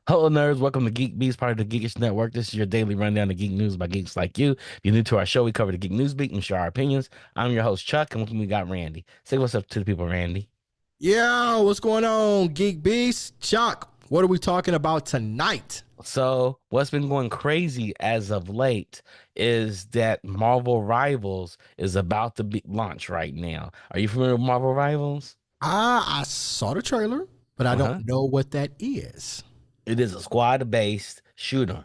Hello, nerds. Welcome to GeekBeast, part of the Geekish Network. This is your daily rundown of geek news by geeks like you. If you're new to our show, we cover the Geek News Beat and share our opinions. I'm your host, Chuck, and with me we got Randy. Say what's up to the people, Randy. Yeah, what's going on, Geek Beast? Chuck, what are we talking about tonight? So what's been going crazy as of late is that Marvel Rivals is about to be launch right now. Are you familiar with Marvel Rivals? I saw the trailer, but I don't Uh-huh. know what that is. It is a squad-based shooter.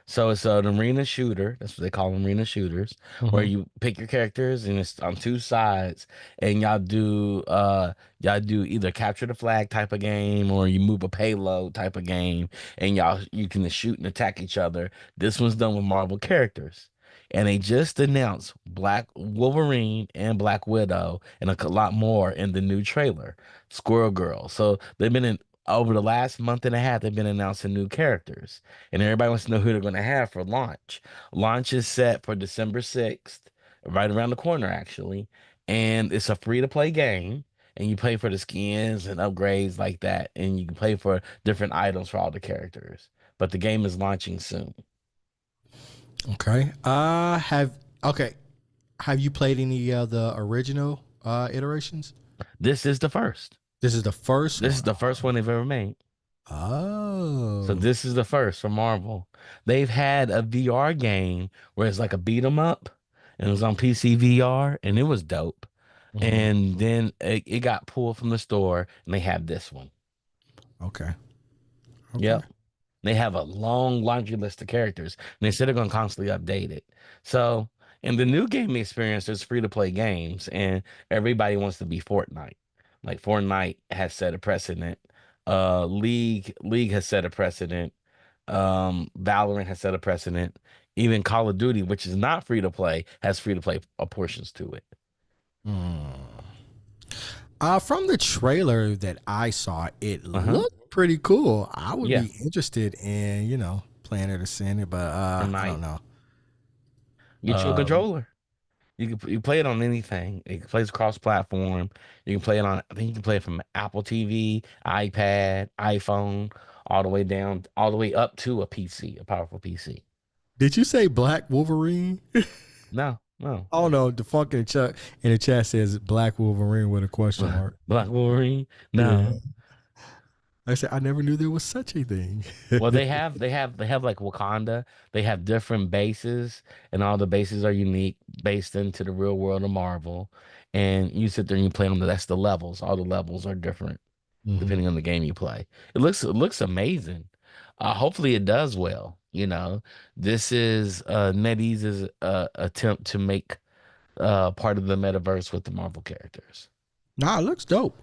So it's an arena shooter. That's what they call them, arena shooters, where Hmm. you pick your characters and it's on two sides, and y'all do either capture the flag type of game or you move a payload type of game, and y'all you can shoot and attack each other. This one's done with Marvel characters. And they just announced Black Wolverine and Black Widow and a lot more in the new trailer, Squirrel Girl. So they've been in over the last month and a half, they've been announcing new characters and everybody wants to know who they're going to have for launch. Launch is set for December 6th, right around the corner, actually. And it's a free to play game. And you play for the skins and upgrades like that. And you can play for different items for all the characters. But the game is launching soon. Okay. Okay. Have you played any of the original iterations? This is the first. This is the first This is one. the first one they've ever made. So Oh. this is the first for Marvel. They've had a VR game where it's like a beat 'em up and it was on PC VR and it was dope. Hmm. And then it got pulled from the store and they have this one. Okay. Okay. Yep. They have a long laundry list of characters and they said they're going to constantly update it. So in the new gaming experience, there's free to play games and everybody wants to be Fortnite. Like Fortnite has set a precedent. League has set a precedent. Valorant has set a precedent. Even Call of Duty, which is not free to play, has free to play portions to it. Hmm. From the trailer that I saw, it Uh-huh. looked pretty cool. I would Yeah. be interested in, playing it or seeing it, but And I like don't know. get you a Um, controller. You play it on anything. It plays cross platform. You can play it on I think you can play it from Apple TV, iPad, iPhone, all the way down, all the way up to a PC, a powerful PC. did you say Black Wolverine? No, no. Oh no, the funk in the chat says Black Wolverine with a question mark. Black Wolverine? Yeah. No. I said I never knew there was such a thing. Well, they have like Wakanda. They have different bases, and all the bases are unique, based into the real world of Marvel. And you sit there and you play them. That's the levels. All the levels are different Hmm. depending on the game you play. It looks amazing. Hopefully it does well. This is NetEase's attempt to make part of the metaverse with the Marvel characters. Nah, it looks dope.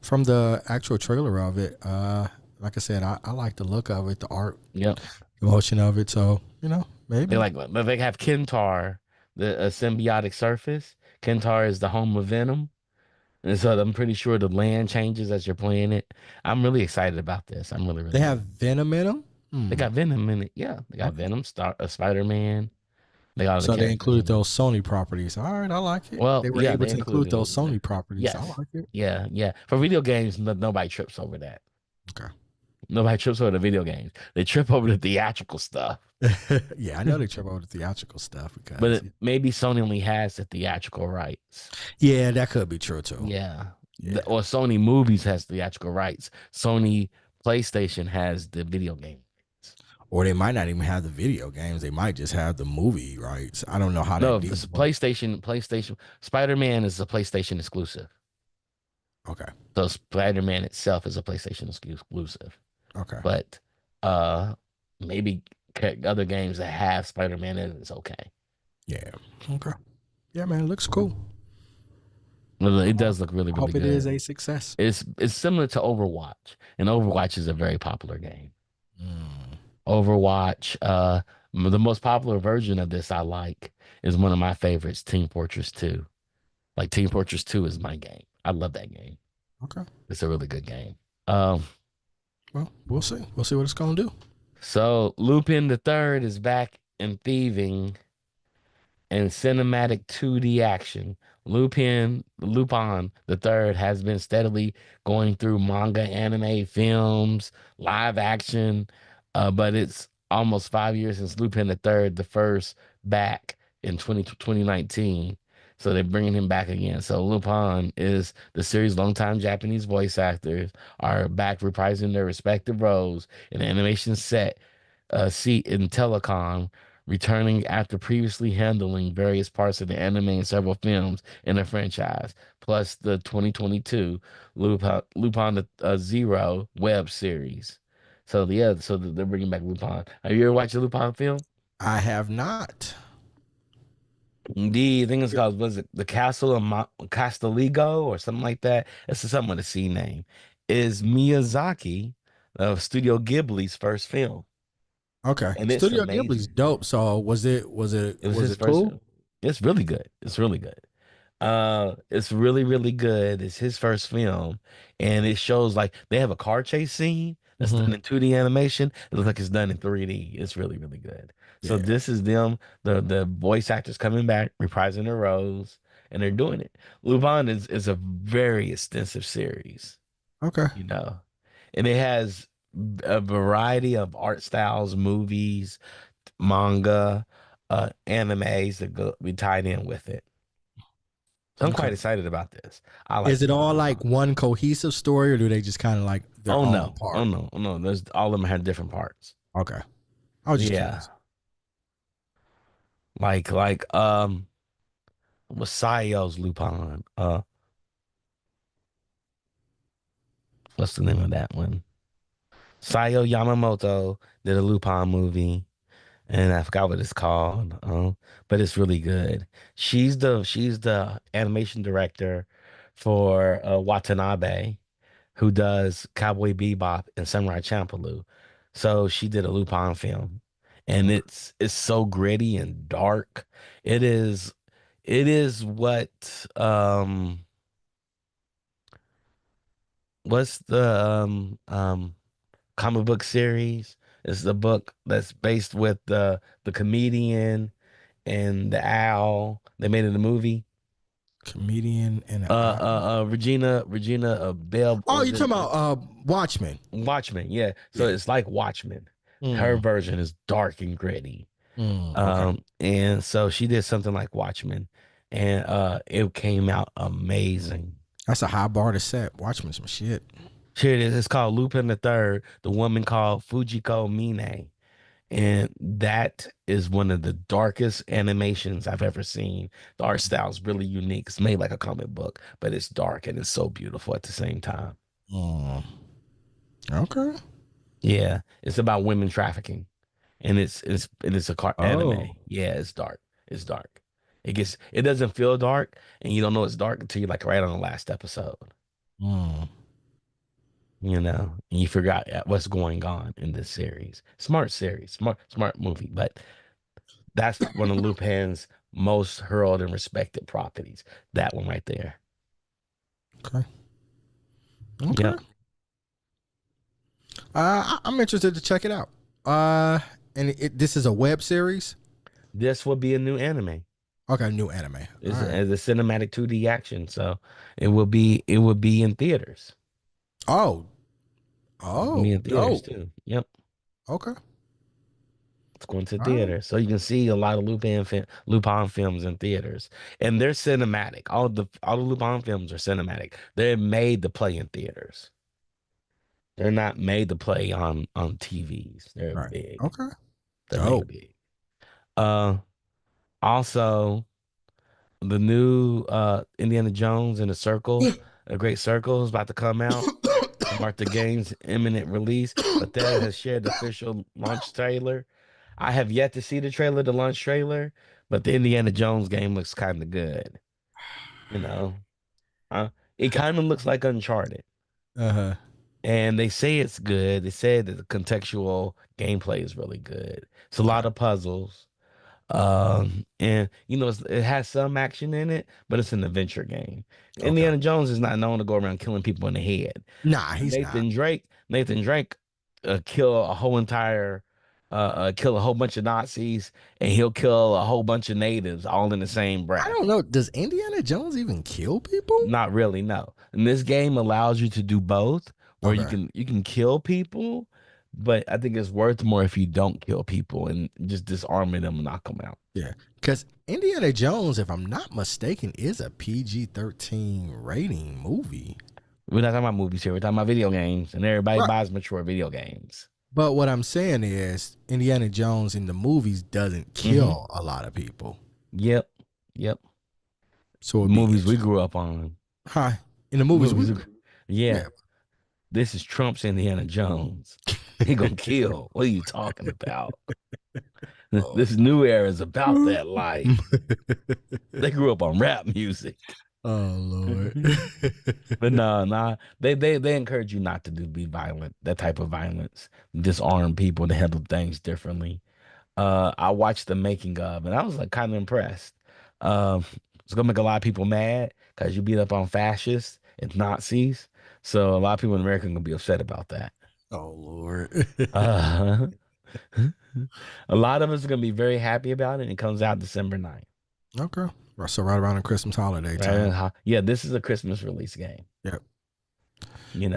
From the actual trailer of it, like I said, I like the look of it, the art, Yep. the motion of it. So They maybe like they have Kentar, the symbiotic surface. Kentar is the home of Venom. And so I'm pretty sure the land changes as you're playing it. I'm really excited about this. I'm really, they really have excited. Venom in them. They Hmm. got Venom in it. Yeah, they got Okay. Venom, Spider-Man. They got all the So they characters included in it. those Sony properties. All right, I like it. Well, They were yeah, able they to include included those it. Sony properties. I Yes. like it. Yeah, yeah. For video games, nobody trips over that. Okay. Nobody trips over the video games. They trip over the theatrical stuff. Yeah, I know they trip over the theatrical stuff But because maybe Sony only has the theatrical rights. yeah, that could be true too. Yeah. Yeah. Or Sony Movies has theatrical rights. Sony PlayStation has the video game. Or they might not even have the video games. They might just have the movie rights. I don't know how No, that this deal works. PlayStation Spider-Man is a PlayStation exclusive. Okay. So Spider-Man itself is a PlayStation exclusive. Okay. But uh maybe other games that have Spider-Man in it is okay. Yeah. Okay. Yeah, man, it looks cool. Well, it does look really, I really hope it is good. a success. It's similar to Overwatch, and Overwatch is a very popular game. Mm. Overwatch, the most popular version of this I like is one of my favorites, Team Fortress 2. Like Team Fortress 2 is my game. I love that game. Okay. It's a really good game. Um, Well, we'll see. We'll see what it's gonna do. so Lupin the Third is back in thieving and cinematic 2D action. Lupin the Third has been steadily going through manga, anime, films, live action, but it's almost 5 years since Lupin the Third, the first, back in 2019. So they're bringing him back again. So Lupin is the series' longtime Japanese voice actors are back reprising their respective roles in the animation set. seat in telecom, returning after previously handling various parts of the anime and several films in the franchise, plus the 2022 Lupin the Zero web series. So yeah, so they're bringing back Lupin. Have you ever watched a Lupin film? I have not. The thing is called, was it the Castle of Castelligo or something like that? It's something with a C name. Is Miyazaki of Studio Ghibli's first film, Okay. and it's Studio Ghibli's amazing. dope. So was it was it It was was his it first cool? film. It's really good. It's really good. It's really, really good. It's his first film, and it shows like they have a car chase scene that's Hmm. done in 2D animation. It looks like it's done in 3D. It's really, really good. So Yeah. this is them, the voice actors coming back, reprising their roles, and they're doing it. Lupin is a very extensive series, Okay. you know, and it has a variety of art styles, movies, manga, animes that go be tied in with it. So I'm Okay. quite excited about this. I Is like it all Lupin. like one cohesive story, or do they just kind of like they're Oh all no, oh apart? no, oh no. There's all of them had different parts. Okay. I was just Yeah, curious. like Masayo's Lupin. What's the name of that one? Sayo Yamamoto did a Lupin movie, and I forgot what it's called. But it's really good. She's the animation director for Watanabe, who does Cowboy Bebop and Samurai Champloo. So she did a Lupin film, and Okay. it's so gritty and dark. It is it is what's the comic book series? It's the book that's based with the comedian and the owl. They made it a movie. Comedian and an owl. Regina Bell, Oh, was you talking it about Watchmen? Watchmen? Yeah. So Yeah. it's like Watchmen. Her Mm. version is dark and gritty. Okay. And so she did something like Watchmen, and it came out amazing. That's a high bar to set. Watchmen some shit. Here it is. It's called Lupin the Third, the woman called Fujiko Mine. And that is one of the darkest animations I've ever seen. The art style is really unique. It's made like a comic book, but it's dark and it's so beautiful at the same time. Mm. Okay. Yeah, it's about women trafficking, and it's a car anime. Oh. Yeah, it's dark. It's dark. It doesn't feel dark, and you don't know it's dark until you like right on the last episode. Mm. And you figure out what's going on in this series. Smart series, smart movie, but that's one of Lupin's most heralded and respected properties. That one right there. Okay. Okay. Yep. I'm interested to check it out. Uh, and this is a web series. This will be a new anime. Okay, new anime. All It's right. a cinematic 2D action, so it will be in theaters. Oh. It can be Oh, in theaters dope. too. Yep. Okay. It's going to All right. theaters. So you can see a lot of Lupin films in theaters. And they're cinematic. All the Lupin films are cinematic. They're made to play in theaters. They're not made to play on TVs. They're Right. big. Okay. They're made Dope. big. Uh Also, the new Indiana Jones and the Circle, a Great Circle is about to come out to mark the game's imminent release. Bethesda has shared the official launch trailer. I have yet to see the launch trailer, but the Indiana Jones game looks kind of good. You know, uh, it kind of looks like Uncharted, Uh-huh. and they say it's good. They say that the contextual gameplay is really good. It's a Okay. lot of puzzles. And it has some action in it, but it's an adventure game. Okay. Indiana Jones is not known to go around killing people in the head. Nah, he's not. Nathan Drake, kill a whole entire, kill a whole bunch of Nazis, and he'll kill a whole bunch of natives all in the same I breath. don't know. Does Indiana Jones even kill people? Not really, no. And this game allows you to do both, where you Okay. can you can kill people, but I think it's worth more if you don't kill people and just disarm them and knock them out. Yeah. Because Indiana Jones, if I'm not mistaken, is a PG-13 rating movie. We're not talking about movies here. We're talking about video games, and everybody Right. buys mature video games. But what I'm saying is, Indiana Jones in the movies doesn't Hmm. kill a lot of people, Yep. Yep. so it'd be Movies we interesting. grew up on. Hi, in the movies we, Movies. yeah. Yeah. This is Trump's Indiana Jones. He gonna kill. What are you talking about? Oh, This new era is about that life. They grew up on rap music. oh Lord. But no, nah, they encourage you not to be violent, that type of violence, disarm people to handle things differently. I watched the making of, and I was like kind of impressed. It's gonna make a lot of people mad because you beat up on fascists and Nazis, so a lot of people in America are gonna be upset about that. Oh Lord. Uh, a lot of us are gonna be very happy about it. And it comes out December 9th. Okay. So right around the Christmas holiday Right? time. Yeah, this is a Christmas release game. Yep. You Yep.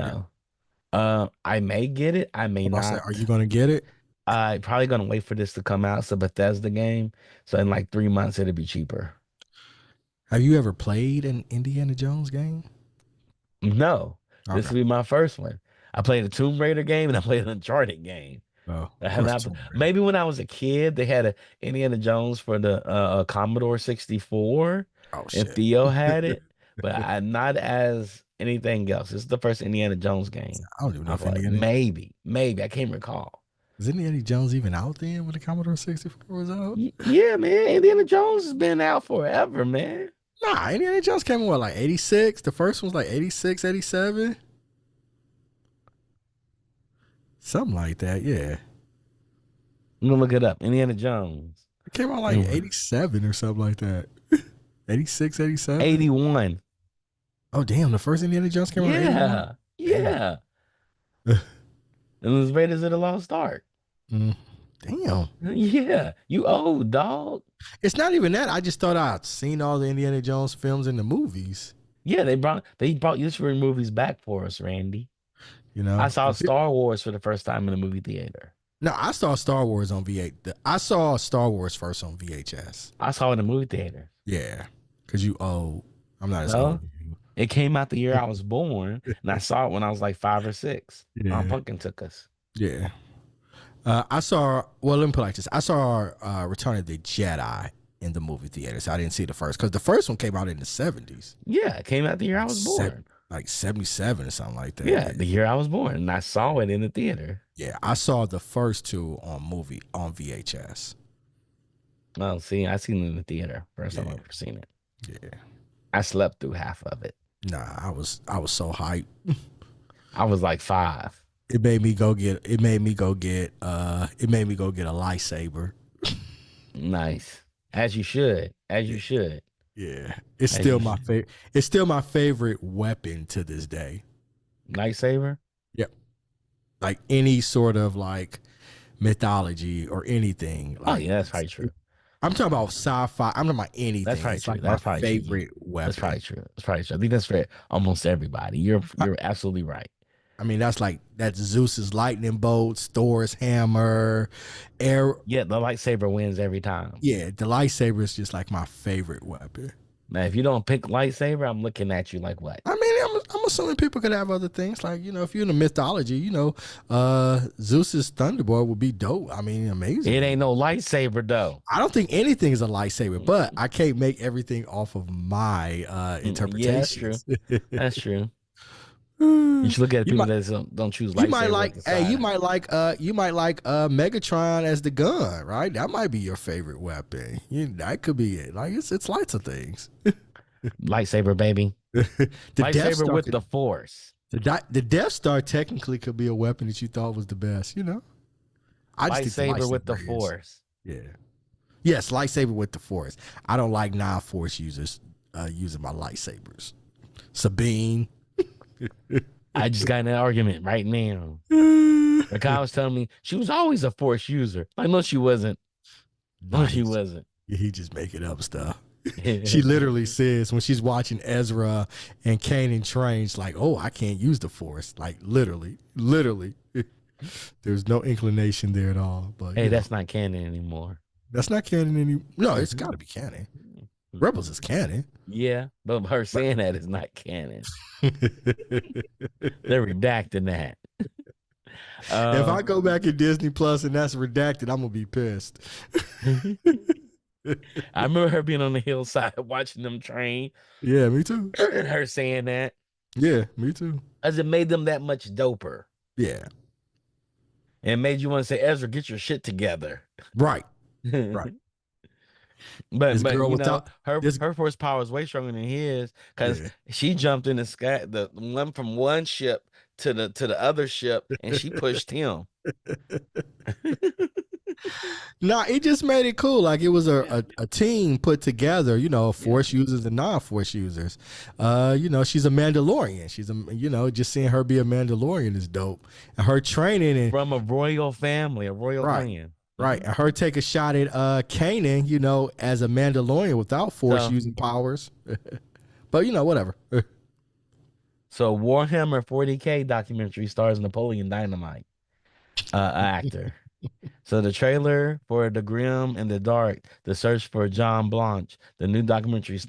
know, I may get it, I may What about say, not. are you gonna get it? I probably gonna wait for this to come out. It's a Bethesda game, so in like 3 months it'll be cheaper. Have you ever played an Indiana Jones game? No, this Okay. will be my first one. I played a Tomb Raider game and I played an Uncharted game. Oh, I of have course, not. Tomb Raider. Maybe when I was a kid, they had a Indiana Jones for the Commodore 64, Oh and shit. Theo had it, but I not as anything else. This is the first Indiana Jones game I don't even know I if played. Indiana Maybe I can't recall. is Indiana Jones even out then when the Commodore 64 was out? Yeah, man, Indiana Jones has been out forever, man. Nah, Indiana Jones came in what, like 86? The first one was like 86, 87, something like that. Yeah. I'm gonna look it up. Indiana Jones. It came out like Mm. 87 or something like that. 86, 87. 81. Oh, damn. The first Indiana Jones came out in 81. Yeah. Damn. Yeah. And as Raiders of the Lost Ark. Mm, damn. Yeah. You old dog. It's not even that. I just thought I'd seen all the Indiana Jones films in the movies, Yeah, they brought history movies back for us, Randy. you I know? saw Star Wars for the first time in the movie theater. No, I saw Star Wars on V8. I saw Star Wars first on VHS. I saw it in the movie theater. Yeah. Because you old. I'm not as old No, as you. it came out the year I was born, and I saw it when I was like 5 or 6. Yeah. Pumpkin took us. Yeah. I saw, well, let me put it like this. I saw Return of the Jedi in the movie theater. So I didn't see the first because the first one came out in the 70s. Yeah, it came out the year I Like, was born. like 77 or something like that. Yeah, Yeah. the year I was born, and I saw it in the theater. Yeah. I saw the first two on VHS. Oh, see, I seen it in the theater. First time Yeah. I've ever seen it. Yeah. I slept through half of it. Nah, I was so hyped. I was like 5. It made me go get a lightsaber. Nice. As you should. As you Yeah. should. Yeah. It's As you still my should. favorite. It's still my favorite weapon to this day. Lightsaber? Yep. Like any sort of like mythology or anything. Oh, Like yeah, that's probably true. I'm talking about sci-fi. I'm talking about anything. That's probably It's true. like my That's probably true. favorite That's probably weapon. true. That's probably true. I think that's for almost everybody. You're absolutely right. I mean, that's Zeus's lightning bolts, Thor's hammer, air. Yeah, the lightsaber wins every time. Yeah, the lightsaber is just like my favorite weapon. Now, if you don't pick lightsaber, I'm looking at you like what? I mean, I'm assuming people could have other things. Like, if you're in the mythology, Zeus's thunderbolt would be dope. I mean, amazing. It ain't no lightsaber though. I don't think anything is a lightsaber, but I can't make everything off of my interpretations. Yeah, that's true. That's true. You should look at You people might, that don't choose you lightsaber might at like, the hey, side. you might like Megatron as the gun, right? That might be your favorite weapon. That could be it. Like it's lots of things. Lightsaber, baby. The Death Lightsaber Star, with the force. the Death Star technically could be a weapon that you thought was the best. I just think the Lightsaber with the lightsaber is. force. Yeah. Yes, lightsaber with the force. I don't like non-force users using my lightsabers. Sabine. I just got in an argument right now. Nice. The guy was telling me she was always a force user. Like, no, she wasn't. No, she wasn't. He just making up stuff. She literally says when she's watching Ezra and Kanan train, she's like, "Oh, I can't use the force." Like literally. There's no inclination there at all. But Hey, that's not canon anymore. that's not canon anymore. No, it's got to be canon. Rebels is canon. Yeah, but her saying that is not canon. They're redacting that. If I Um, go back in Disney Plus and that's redacted, I'm gonna be pissed. I remember her being on the hillside watching them train Yeah, me too. and her saying that Yeah, me too. as it made them that much doper. Yeah, And made you want to say, Ezra, get your shit together. right, right. This But girl you know, without her this. her horsepower is way stronger than his because Yeah. she jumped in the sky, the one from one ship to the other ship, and she pushed him. Nah, it just made it cool. Like it was Yeah. a team put together, Yeah. force users and non-force users. She's a Mandalorian. She's just seeing her be a Mandalorian is dope. And her training and From a royal family, a royal right, clan. right. And her take a shot at Kanan, as a Mandalorian without force So using powers. But whatever. so Warhammer 40K documentary stars Napoleon Dynamite, actor. So the trailer for The Grim and the Dark, The Search for John Blanche, the new documentary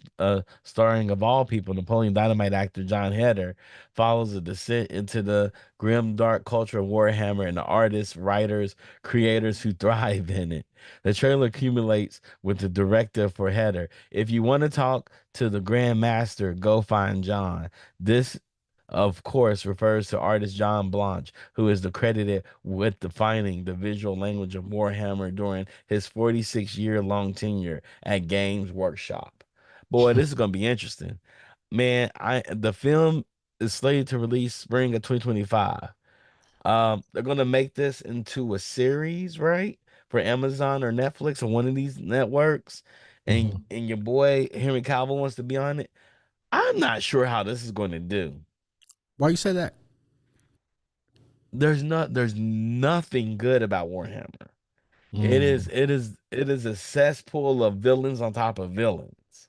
starring of all people, Napoleon Dynamite actor John Heder, follows a descent into the grim dark culture of Warhammer and the artists, writers, creators who thrive in it. The trailer accumulates with the directive for Heder. If you want to talk to the Grand Master, go find John. This of course, refers to artist John Blanche, who is credited with defining the visual language of Warhammer during his 46-year-long tenure at Games Workshop. Boy, this is gonna be interesting. Man, the film is slated to release spring of 2025. They're gonna make this into a series, right? For Amazon or Netflix or one of these networks. And Mhm. and your boy Henry Cavill wants to be on it. I'm not sure how this is going to do. Why you say that? There's nothing good about Warhammer. It is Mm. it is it is a cesspool of villains on top of villains.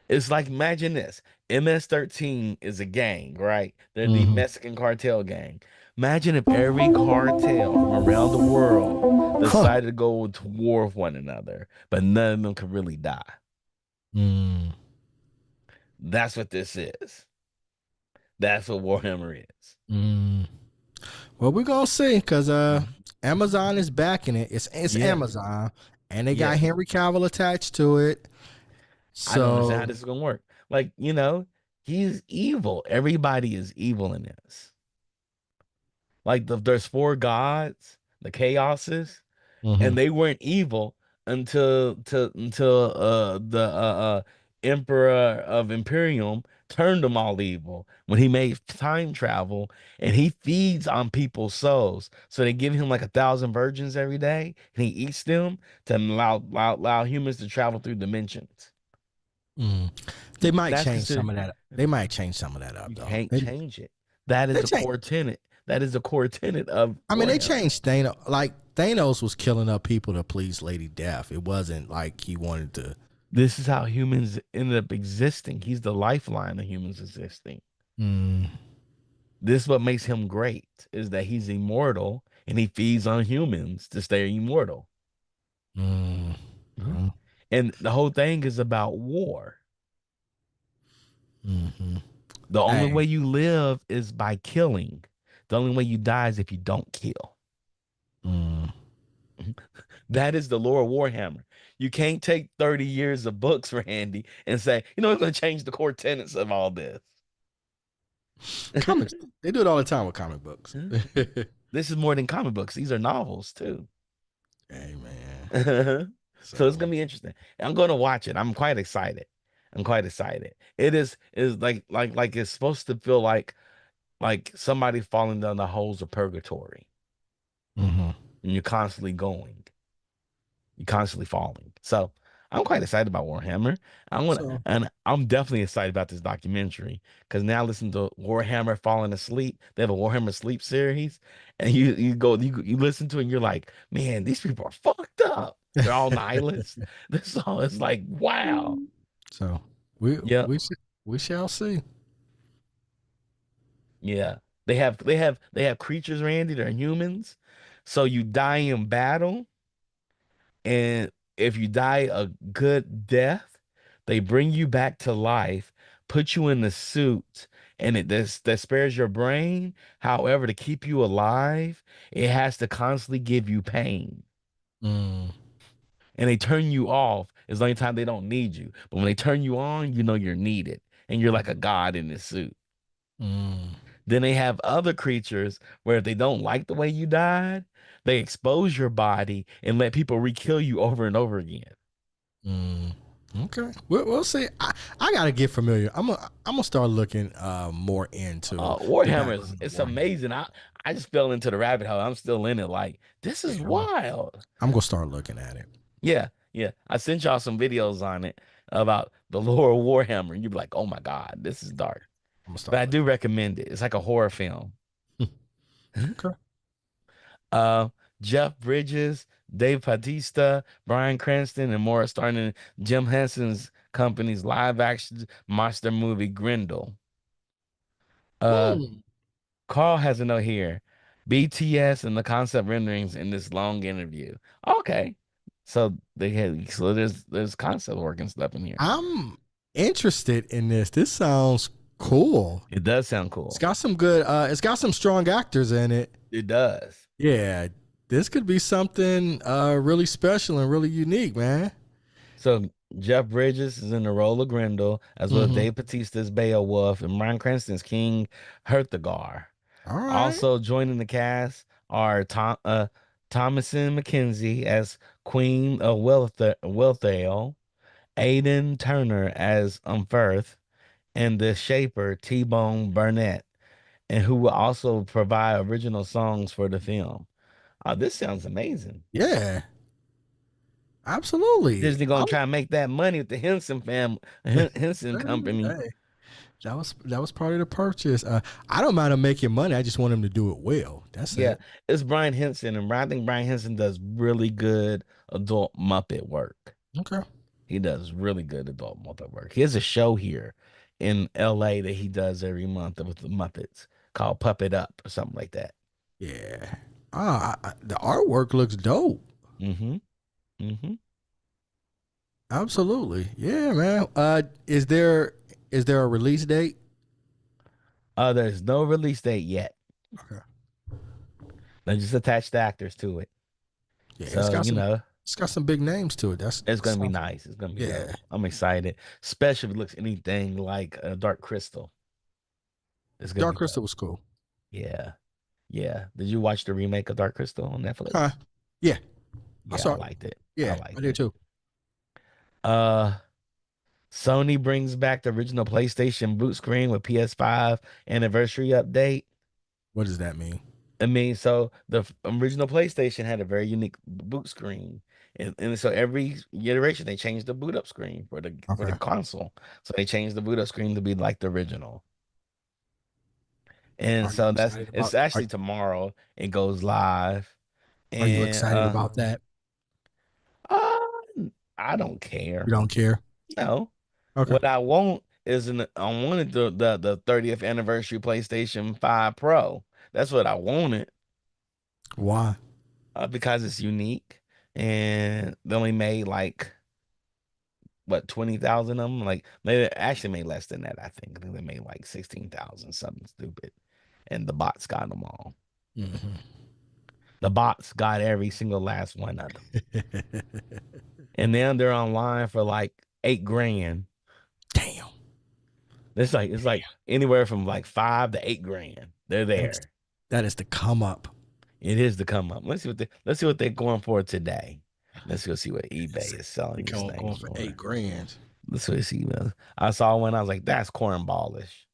It's like imagine this. MS-13 is a gang, right? They're the Hmm. Mexican cartel gang. Imagine if every cartel from around the world Huh. decided to go to war with one another, but none of them could really die. Mm. That's what this is. That's what Warhammer is. Mm. Well, we're gonna see because Mhm. Amazon is backing it. It's Yeah, Amazon, and they got yeah. Henry Cavill attached to it. I don't understand how So, this is gonna work. Like, he's evil. Everybody is evil in this. Like there's four gods, the chaoses, mhm. and they weren't evil until the emperor of Imperium turned them all evil when he made time travel and he feeds on people's souls. So they give him like 1,000 virgins every day and he eats them to allow humans to travel through dimensions. Mm. They might That's change some considered of that. They might change some of that up you though. can't change it. That is They a change. core tenet. That is a core tenet of I mean, they Warhammer. changed Thanos. Like Thanos was killing up people to please Lady Death. It wasn't like he wanted to. This is how humans ended up existing. He's the lifeline of humans existing. Mm. This is what makes him great, is that he's immortal and he feeds on humans to stay immortal. Mm. Mhm. Mm. And the whole thing is about war. Mm-hmm. The only Hey. way you live is by killing. The only way you die is if you don't kill. Mm. Mhm. That is the lore of Warhammer. You can't take 30 years of books, Randy, and say, it's going to change the core tenets of all this. Comics. They do it all the time with comic books. This is more than comic books. These are novels too. Hey man. So it's So. gonna be interesting. I'm gonna watch it. I'm quite excited. I'm quite excited. It is like it's supposed to feel like somebody falling down the holes of purgatory Mm-hmm. and you're constantly going. You're constantly falling. So I'm quite excited about Warhammer. So. And I'm definitely excited about this documentary because now listen to Warhammer Falling Asleep. They have a Warhammer Sleep series, and you listen to it and you're like, man, these people are fucked up. They're all nihilists. This all is like, wow. So we Yep. we sh- we shall see. Yeah. They have creatures, Randy, they're humans. So you die in battle. And if you die a good death, they bring you back to life, put you in the suit, and that spares your brain. However, to keep you alive, it has to constantly give you pain. Mm, And they turn you off as long as time they don't need you. But when they turn you on, you know you're needed. And you're like a god in this suit. mm, Then they have other creatures where if they don't like the way you died, they expose your body and let people re-kill you over and over again. mm. Okay, we'll see. I gotta get familiar. I'm gonna start looking more into the Warhammer is background of it's Warhammer. amazing. I just fell into the rabbit hole. I'm still in it. Like, this is Yeah, wild. I'm gonna start looking at it. Yeah, yeah. I sent y'all some videos on it about the lore of Warhammer, and you'd be like, oh my God, this is dark. I'm gonna But start I do looking. recommend it. It's like a horror film. Okay. Uh, Jeff Bridges, Dave Bautista, Bryan Cranston, and more are starring in Jim Henson's company's live action monster movie Grendel. Uh, Hmm. Carl has a note here. BTS and the concept renderings in this long interview. Okay. So there's concept work and stuff in here. I'm interested in this. This sounds cool. It does sound It's cool. got some good. It's got some strong actors in it. It does. Yeah, this could be something really special and really unique, man. So Jeff Bridges is in the role of Grendel, as well as Mm-hmm. Dave Bautista's Beowulf and Bryan Cranston's King Herthgar. All right. Also joining the cast are Thomasin McKenzie as Queen of Welthale, Aidan Turner as Umferth, and the Shaper T-Bone Burnett, and who will also provide original songs for the film. This sounds amazing. Yeah, absolutely. Disney gonna try and make that money with the Henson family, Henson company. Hey, that was part of the purchase. I don't mind him making money. I just want him to do it well. That's Yeah, it. it's Brian Henson, and I think Brian Henson does really good adult Muppet work. Okay. He does really good adult Muppet work. He has a show here in LA that he does every month with the Muppets called Puppet Up or something like that. Yeah. The artwork looks dope. Mm-hmm. Mm-hmm. Absolutely. Yeah, man. Is there a release date? There's no release date yet. Okay. They just attached the actors to it. Yeah, it's So, got some it's got some big names to it. it's gonna be Sounds, nice. It's gonna be yeah. dope. I'm excited. Especially if it looks anything like Dark Crystal. It's gonna Dark be Crystal dope. was cool. Yeah. Yeah. Did you watch the remake of Dark Crystal on Huh. Netflix? Yeah, I Yeah, I saw it. liked it. I Yeah, I liked did it. too. Uh Sony brings back the original PlayStation boot screen with PS5 anniversary update. What does that mean? I mean, so the original PlayStation had a very unique boot screen, and so every iteration they changed the boot up screen for the Okay. console. So they changed the boot up screen to be like the original. And Are you so excited it's about actually tomorrow it goes live. are you And excited about that? uh I don't You care. don't care? No. Okay. What I want is I wanted the 30th anniversary PlayStation 5 Pro. That's what I wanted. Why? Because it's unique and they only made like what 20,000 of them. Like they actually made less than that. I think they made like 16,000, something stupid, and the bots got them all. Mhm. The bots got every single last one of them, and then they're online for like 8 grand. Damn. It's like anywhere from like 5 to 8 grand. They're That is there. that is the come up. It is to come up. Let's see what they're going for today. Let's go see what It's, eBay is they selling these going things for for. 8 grand. Let's go see. I saw one. I was like, that's cornballish.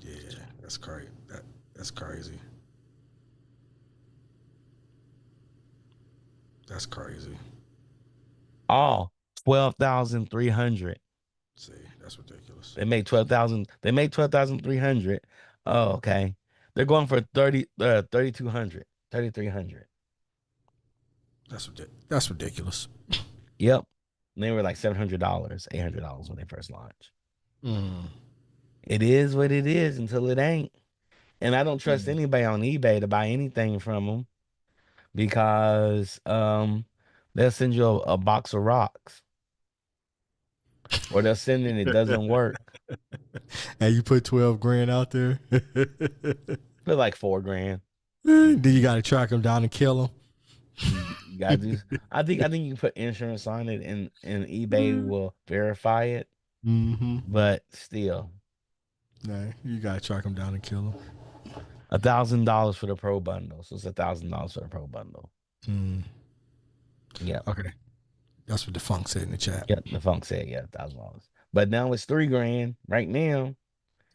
Yeah, that's crazy. That's crazy. That's crazy. Oh, 12,300. See, that's ridiculous. They made 12,000. They made 12,300. Oh, okay. They're going for 3,200, 3,300. That's ridiculous. Yep. And they were like $700, $800 when they first launched. Mm. It is what it is until it ain't. And I don't trust Mm. anybody on eBay to buy anything from them because They'll send you a box of rocks, or they'll send it and it doesn't work. And you put 12 grand out there. Put like 4 grand. Then you got to track them down and kill You gotta do. I think you can put insurance on it, and eBay them. will verify it. Mm-hmm. But still, Nah, you got to track them down and kill them. $1,000 for the pro bundle. So it's $1,000 for the pro bundle. Mm. Yep. Okay. That's what the funk said in the chat. Yep. The funk said, yeah, $1,000. But now it's 3 grand right now.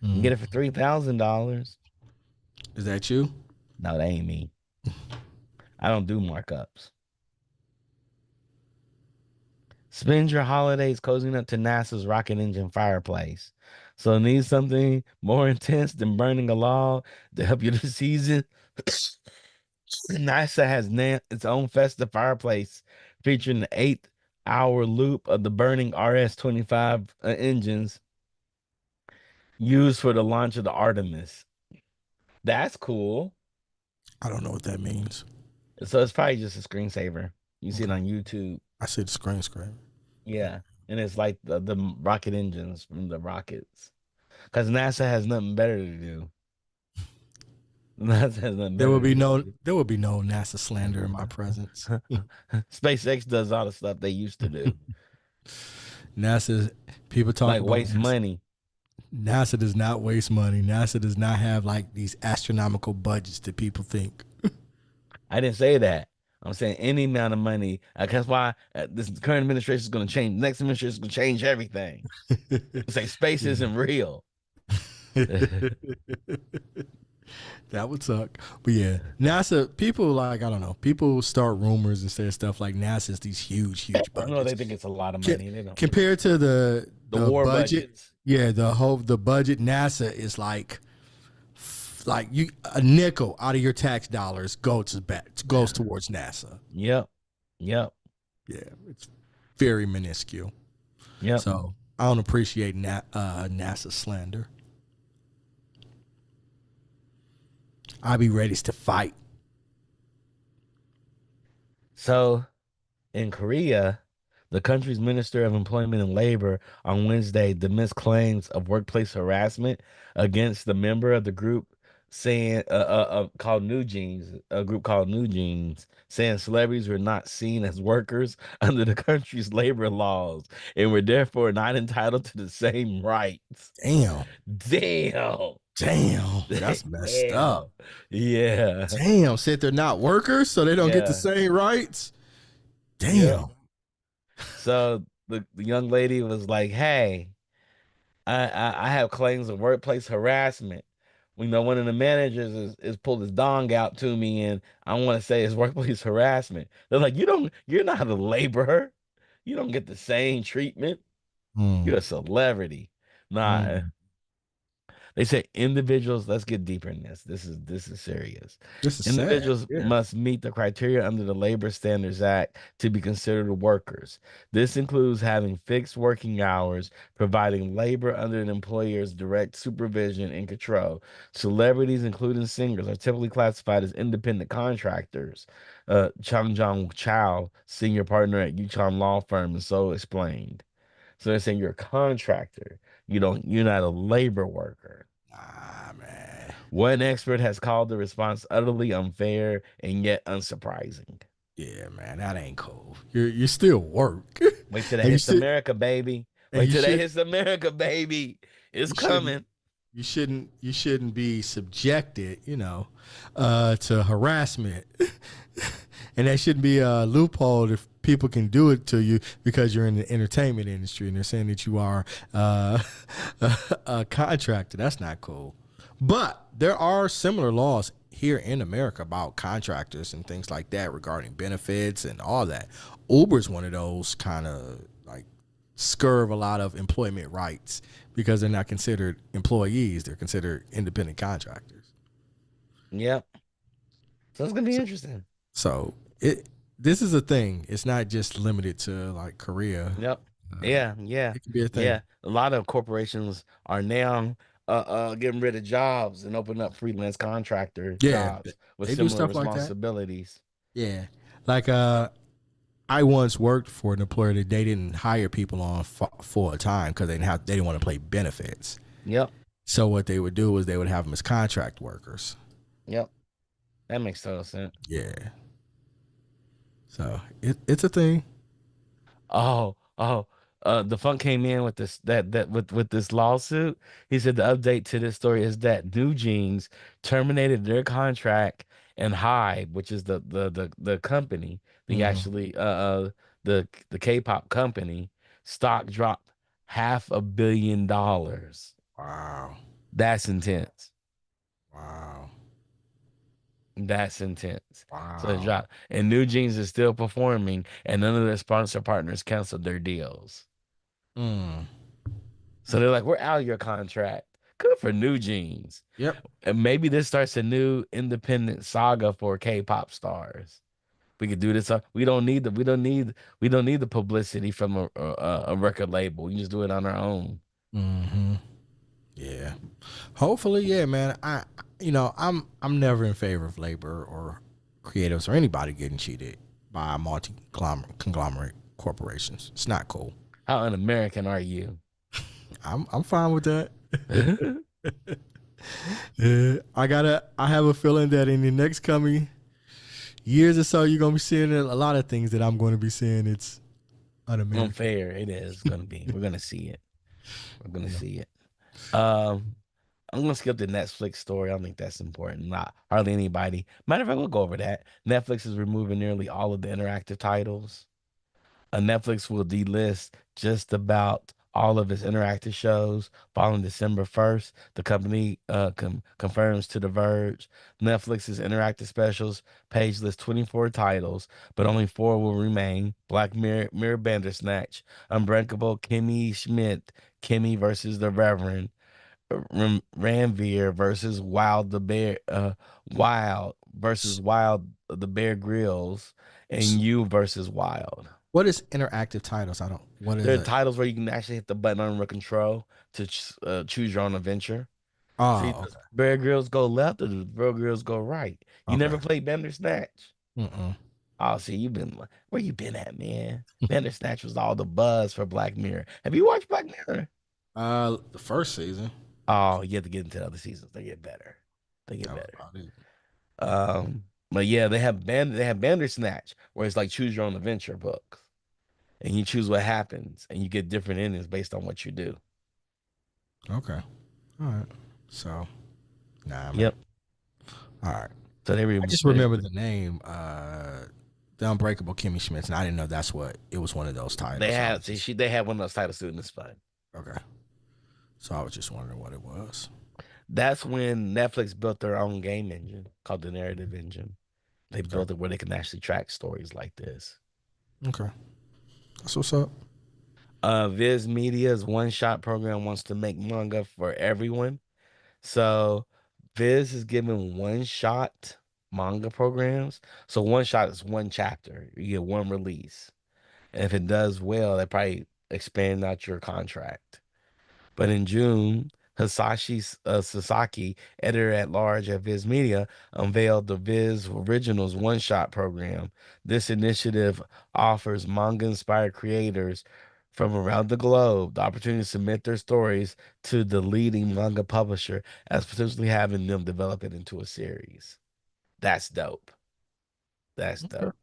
You can get Mm. it for $3,000. Is that you? No, that ain't me. I don't do markups. Spend your holidays cozying up to NASA's rocket engine fireplace. So need something more intense than burning a log to help you this season? NASA has its own festive fireplace featuring the 8-hour loop of the burning RS-25 engines used for the launch of the Artemis. That's cool. I don't know what that means. So it's probably just a screensaver. You see it Okay. on YouTube. I said screen. Yeah. And it's like the rocket engines from the rockets. Because NASA has nothing better to do. NASA has nothing There better will to be no do. NASA slander in my presence. SpaceX does all the stuff they used to do. NASA people talk Like about waste money. NASA does not waste money. NASA does not have like these astronomical budgets that people think. I didn't say that. I'm saying any amount of money. That's why this current administration is going to change. Next administration is going to change everything. Say space isn't real. That would suck. But yeah, NASA, people like, I don't know, people start rumors and say stuff like NASA's these huge No, they budgets. think it's a lot of money. They don't. Compared to the War budget, budgets. yeah, the budget, NASA is like you a nickel out of your tax dollars goes towards NASA. Yep. Yeah, it's very minuscule. Yep. So I don't appreciate NASA slander. I'll be ready to fight. So in Korea, the country's Minister of Employment and Labor on Wednesday dismissed claims of workplace harassment against the member of the group saying called New Jeans, a group called New Jeans, saying celebrities were not seen as workers under the country's labor laws and were therefore not entitled to the same rights. Damn. Damn. That's messed up. Yeah. Damn, said they're not workers, so they don't get the same rights. Damn. Yeah. So the young lady was like, "Hey, I have claims of workplace harassment. You know, one of the managers is pulled his dong out to me, and I want to say it's workplace harassment." They're like, you're not a laborer. You don't get the same treatment. You're a celebrity." Nah, they say individuals, let's get deeper in this. This is serious. This is Individuals sad. Yeah. must meet the criteria under the Labor Standards Act to be considered workers. This includes having fixed working hours, providing labor under an employer's direct supervision and control. Celebrities, including singers, are typically classified as independent contractors. Chung Jong Chow, senior partner at Yukon Law Firm, and so explained. So they're saying you're a contractor. You're not a labor worker. Ah, man. One expert has called the response utterly unfair and yet unsurprising. Yeah, man, that ain't cool. You still work. Wait till that hits America, baby. Wait till that hits America, baby. It's coming. You shouldn't be subjected, to harassment. And that shouldn't be a loophole if people can do it to you because you're in the entertainment industry and they're saying that you are a contractor. That's not cool. But there are similar laws here in America about contractors and things like that regarding benefits and all that. Uber's one of those kind of like scurve a lot of employment rights because they're not considered employees. They're considered independent contractors. Yep. So it's going to be interesting. So this is a thing. It's not just limited to like Korea. Yep. Yeah. It can be a thing. Yeah. A lot of corporations are now getting rid of jobs and opening up freelance contractor jobs with they do similar stuff like that. responsibilities. Yeah. Like I I once worked for an employer that they didn't hire people on full time because they didn't want to pay benefits. Yep. So what they would do is they would have them as contract workers. Yep. That makes total sense. Yeah. So it's a thing. Oh. The funk came in with this with this lawsuit. He said the update to this story is that New Jeans terminated their contract and Hybe, which is the company, the Mm, actually the K-pop company, stock dropped $500 million. wow. That's intense. Wow. That's intense. So it Wow. dropped. And New Jeans is still performing, and none of their sponsor partners canceled their deals. Mm. So they're like, we're out of your contract. Good for New Jeans. Yep. And maybe this starts a new independent saga for K-pop stars. We could do this. We don't need the publicity from a record label. We can just do it on our own. Hmm. Yeah. Hopefully, yeah, man. I'm never in favor of labor or creatives or anybody getting cheated by multi conglomerate corporations. It's not cool. How un-American are you? I'm fine with that. I have a feeling that in the next coming years or so, you're gonna be seeing a lot of things that I'm going to be seeing. It's un-American. Unfair. It is gonna be. We're gonna see it. We're gonna Yeah. see it. Um, I'm gonna skip the Netflix story. I don't think that's important. Not hardly anybody. Matter of fact, we'll go over that. Netflix is removing nearly all of the interactive titles. Netflix will delist just about all of its interactive shows following December 1st. The company confirms to The Verge. Netflix's interactive specials page lists 24 titles, but only four will remain: Black Mirror, Mirror Bandersnatch, Unbreakable Kimmy Schmidt, Kimmy versus the Reverend, Ranveer versus Wild the Bear, Wild versus Wild the Bear Grylls, and You versus Wild. What is interactive titles? I don't. What There is are it? titles where you can actually hit the button on remote control to choose your own adventure. See, Oh, does Bear Grylls go left or does Bear Grylls go right? You okay. never Okay. played Bandersnatch? Mm-mm. Oh, see, where you been at, man? Bandersnatch was all the buzz for Black Mirror. Have you watched Black Mirror? The first season. Oh, you have to get into the other seasons. They get better. They get That was better. about it. But yeah, they have Bandersnatch where it's like choose your own adventure books, and you choose what happens, and you get different endings based on what you do. Okay. All right. So, nah, man. Yep. All right. So I just remember the name, the Unbreakable Kimmy Schmidt, and I didn't know that's what it was. One of those they titles. have they had one of those titles too in this fun. Okay. So I was just wondering what it was. That's when Netflix built their own game engine called the Narrative Engine. They Okay. built it where they can actually track stories like this. Okay. That's what's up. Viz Media's one shot program wants to make manga for everyone. So Viz is giving one shot manga programs. So one shot is one chapter. You get one release. And if it does well, they probably expand out your contract. But in June, Sasaki, editor at large at Viz Media, unveiled the Viz Originals One Shot program. This initiative offers manga inspired creators from around the globe the opportunity to submit their stories to the leading manga publisher, as potentially having them develop it into a series. That's dope. That's Okay. dope.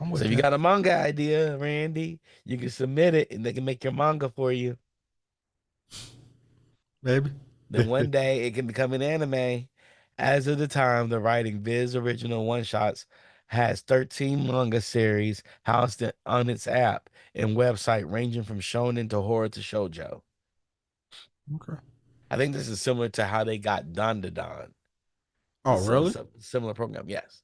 I'm So with if you that. got a manga idea, Randy, you can submit it and they can make your manga for you. Maybe. Then one day it can become an anime. As of the time, the writing Viz original one shots has 13 manga series housed on its app and website ranging from shonen to horror to shoujo. Okay. I think this is similar to how they got Don to Don. Oh, This is really? a similar program. Yes,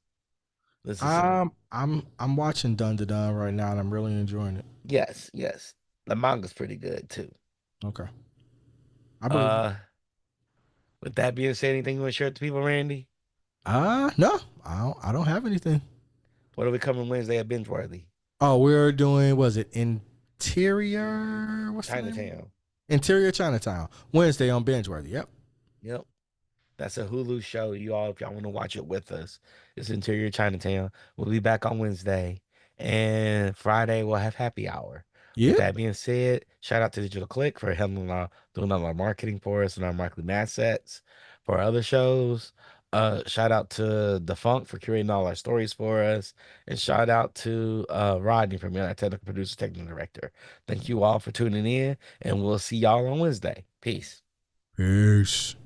this is similar. I'm watching Dun Da Dun right now, and I'm really enjoying it. Yes. The manga's pretty good too. Okay. I believe it. Uh, with that being said, anything you want to share with the people, Randy? No, I don't have anything. What are we coming Wednesday at Bingeworthy? Oh, we're doing, was it Interior? What's the name of it? Chinatown. Interior Chinatown. Wednesday on Bingeworthy. Yep. Yep. That's a Hulu show. You all, if y'all want to watch it with us, it's Interior Chinatown. We'll be back on Wednesday. And Friday we'll have happy hour. With Yeah. that being said, shout out to Digital Click for handling doing all our marketing for us and our marketing assets for our other shows. Shout out to The Funk for curating all our stories for us. And shout out to Rodney for being our technical producer, technical director. Thank you all for tuning in, and we'll see y'all on Wednesday. Peace. Peace.